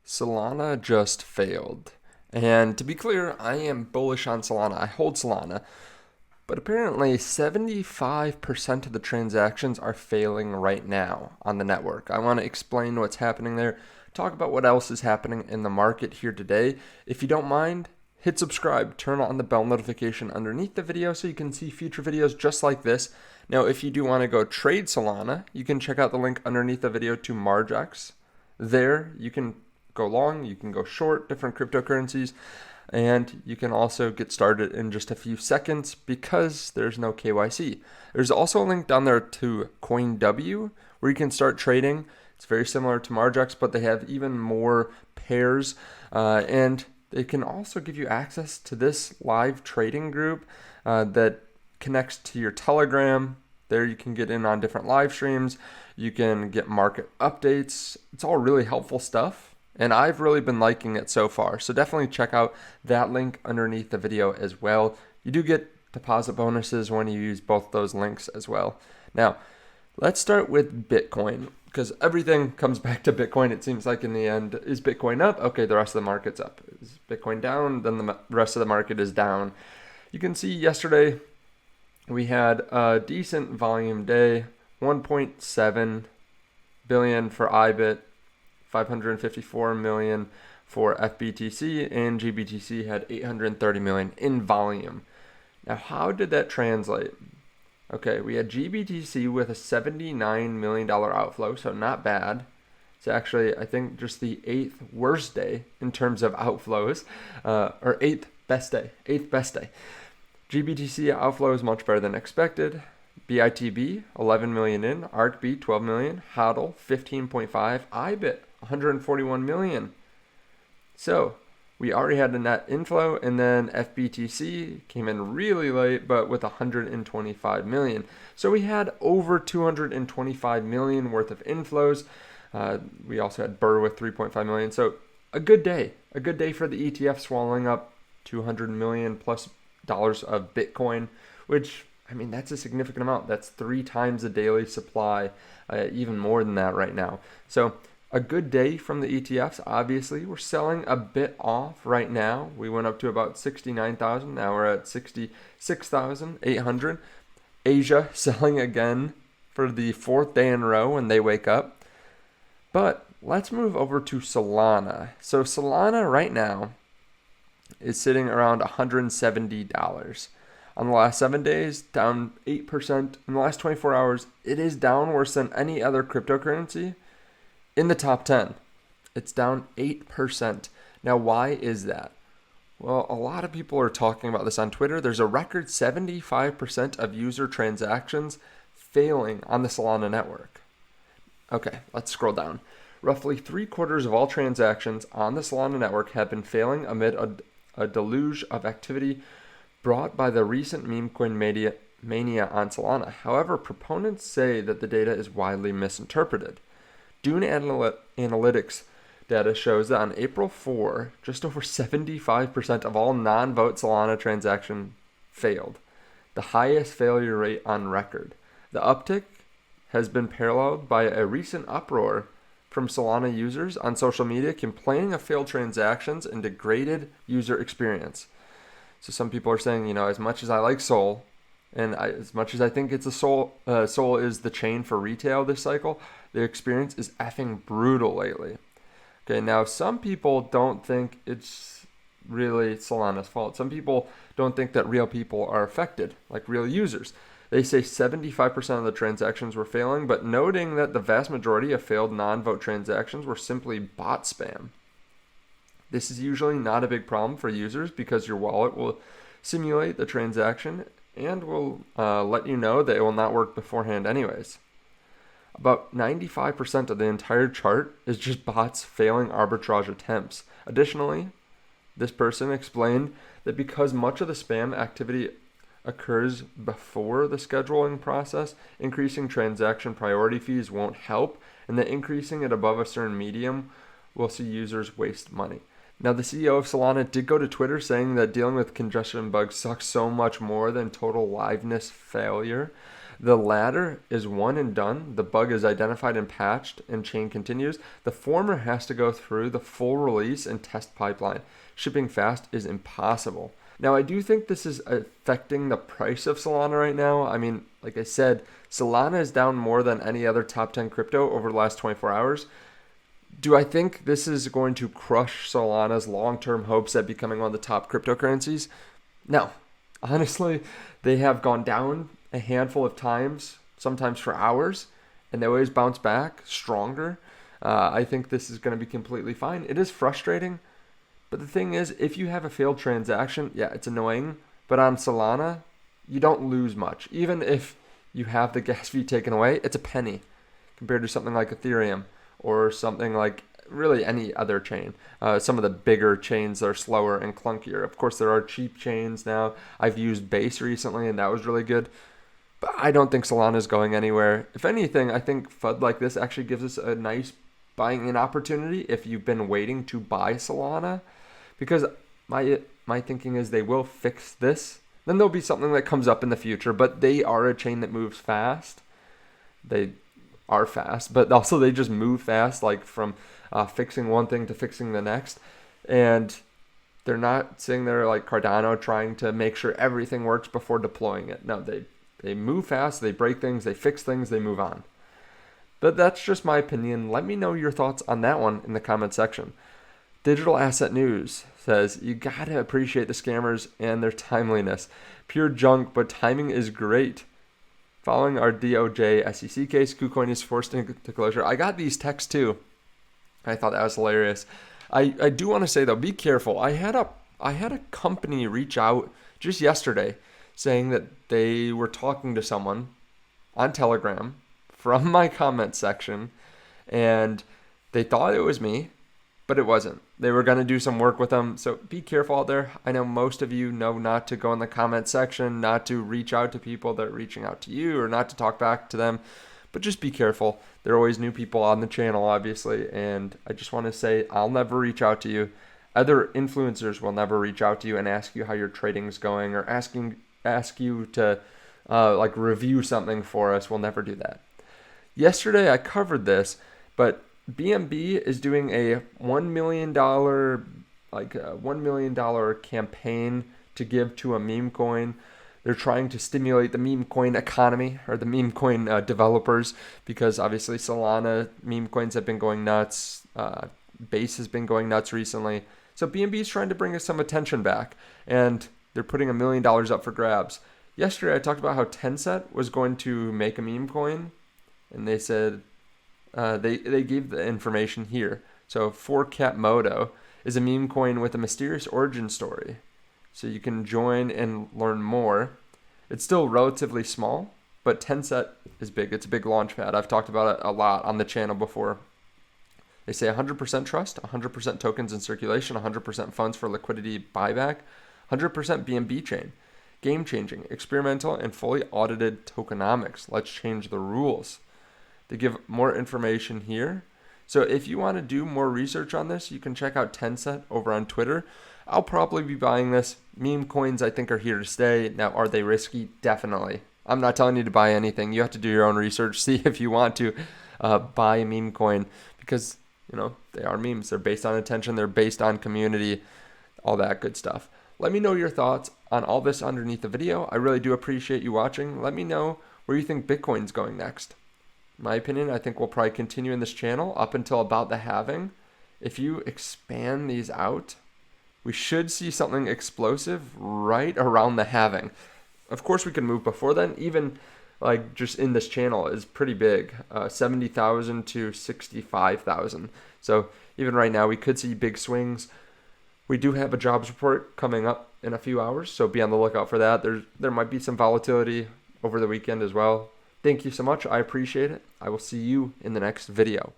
Solana just failed. And to be clear, I am bullish on Solana. I hold Solana. But apparently 75% of the transactions are failing right now on the network. I want to explain what's happening there, talk about what else is happening in the market here today. If you don't mind, hit subscribe, turn on the bell notification underneath the video so you can see future videos just like this. Now, if you do want to go trade Solana, you can check out the link underneath the video to MargX. There, you can go long, you can go short, different cryptocurrencies, and you can also get started in just a few seconds because there's no KYC. There's also a link down there to CoinW where you can start trading. It's very similar to MargX, but they have even more pairs, and they can also give you access to this live trading group that connects to your Telegram. There you can get in on different live streams. You can get market updates. It's all really helpful stuff, and I've really been liking it so far. So definitely check out that link underneath the video as well. You do get deposit bonuses when you use both those links as well. Now, let's start with Bitcoin, because everything comes back to Bitcoin. It seems like in the end, is Bitcoin up? Okay, the rest of the market's up. Is Bitcoin down? Then the rest of the market is down. You can see yesterday we had a decent volume day, 1.7 billion for IBIT, 554 million for FBTC, and GBTC had 830 million in volume. Now, how did that translate? Okay, we had GBTC with a $79 million outflow, so not bad. It's actually, I think, just the 8th worst day in terms of outflows, or 8th best day. GBTC outflow is much better than expected. BITB, 11 million in. ARKB, 12 million. HODL, 15.5. IBIT, 141 million. So, we already had a net inflow, and then FBTC came in really late, but with 125 million. So we had over 225 million worth of inflows. We also had Burr with 3.5 million. So a good day for the ETF, swallowing up 200 million plus dollars of Bitcoin, which, I mean, that's a significant amount. That's 3 times the daily supply, even more than that right now. So a good day from the ETFs. Obviously, we're selling a bit off right now. We went up to about 69,000. Now we're at 66,800. Asia selling again for the 4th day in a row when they wake up. But let's move over to Solana. So Solana right now is sitting around $170. On the last 7 days, down 8%. In the last 24 hours, it is down worse than any other cryptocurrency in the top 10. It's down 8%. Now, why is that? Well, a lot of people are talking about this on Twitter. There's a record 75% of user transactions failing on the Solana network. Okay, let's scroll down. Roughly 3/4 of all transactions on the Solana network have been failing amid a deluge of activity brought by the recent meme coin mania on Solana. However, proponents say that the data is widely misinterpreted. Dune Analytics data shows that on April 4, just over 75% of all non-vote Solana transactions failed, the highest failure rate on record. The uptick has been paralleled by a recent uproar from Solana users on social media complaining of failed transactions and degraded user experience. So some people are saying, as much as I like Sol, and as much as I think it's Sol is the chain for retail this cycle, the experience is effing brutal lately. Okay, now some people don't think it's really Solana's fault. Some people don't think that real people are affected, like real users. They say 75% of the transactions were failing, but noting that the vast majority of failed non-vote transactions were simply bot spam. This is usually not a big problem for users because your wallet will simulate the transaction and will let you know that it will not work beforehand anyways. About 95% of the entire chart is just bots failing arbitrage attempts. Additionally, this person explained that because much of the spam activity occurs before the scheduling process, increasing transaction priority fees won't help, and that increasing it above a certain medium will see users waste money. Now, the CEO of Solana did go to Twitter saying that dealing with congestion bugs sucks so much more than total liveness failure. The latter is one and done. The bug is identified and patched and chain continues. The former has to go through the full release and test pipeline. Shipping fast is impossible. Now, I do think this is affecting the price of Solana right now. I mean, like I said, Solana is down more than any other top 10 crypto over the last 24 hours. Do I think this is going to crush Solana's long-term hopes at becoming one of the top cryptocurrencies? No. Honestly, they have gone down a handful of times, sometimes for hours, and they always bounce back stronger. I think this is going to be completely fine. It is frustrating, but the thing is, if you have a failed transaction, yeah, it's annoying, but on Solana, you don't lose much. Even if you have the gas fee taken away, it's a penny compared to something like Ethereum or something like really any other chain. Some of the bigger chains are slower and clunkier. Of course, there are cheap chains now. I've used Base recently, and that was really good. But I don't think Solana is going anywhere. If anything, I think FUD like this actually gives us a nice buying in opportunity if you've been waiting to buy Solana. Because my thinking is they will fix this. Then there'll be something that comes up in the future. But they are a chain that moves fast. They are fast, but also they just move fast, like from fixing one thing to fixing the next. And they're not sitting there like Cardano trying to make sure everything works before deploying it. No, they move fast, they break things, they fix things, they move on. But that's just my opinion. Let me know your thoughts on that one in the comment section. Digital Asset News says, you gotta appreciate the scammers and their timeliness. Pure junk, but timing is great. Following our DOJ SEC case, KuCoin is forced into closure. I got these texts too. I thought that was hilarious. I do want to say though, be careful. I had a company reach out just yesterday saying that they were talking to someone on Telegram from my comment section, and they thought it was me, but it wasn't. They were going to do some work with them. So be careful out there. I know most of you know not to go in the comment section, not to reach out to people that are reaching out to you, or not to talk back to them. But just be careful. There are always new people on the channel, obviously. And I just want to say I'll never reach out to you. Other influencers will never reach out to you and ask you how your trading's going, or ask you to like review something for us. We'll never do that. Yesterday I covered this, but BNB is doing a $1 million $1 million campaign to give to a meme coin. They're trying to stimulate the meme coin economy, or the meme coin developers, because obviously Solana meme coins have been going nuts. Base has been going nuts recently. So BNB is trying to bring us some attention back, and they're putting $1 million up for grabs. Yesterday I talked about how Tencent was going to make a meme coin, and they said they gave the information here. So 4Cat Moto is a meme coin with a mysterious origin story. So you can join and learn more. It's still relatively small, but Tencent is big. It's a big launch pad. I've talked about it a lot on the channel before. They say 100% trust, 100% tokens in circulation, 100% funds for liquidity buyback, 100% BNB chain. Game-changing, experimental, and fully audited tokenomics. Let's change the rules. They give more information here. So if you want to do more research on this, you can check out Tencent over on Twitter. I'll probably be buying this. Meme coins, I think, are here to stay. Now, are they risky? Definitely. I'm not telling you to buy anything. You have to do your own research. See if you want to buy a meme coin, because, you know, they are memes. They're based on attention. They're based on community, all that good stuff. Let me know your thoughts on all this underneath the video. I really do appreciate you watching. Let me know where you think Bitcoin's going next. In my opinion, I think we'll probably continue in this channel up until about the halving. If you expand these out, we should see something explosive right around the halving. Of course, we can move before then. Even like just in this channel is pretty big, 70,000 to 65,000. So even right now, we could see big swings. We do have a jobs report coming up in a few hours, so be on the lookout for that. There might be some volatility over the weekend as well. Thank you so much. I appreciate it. I will see you in the next video.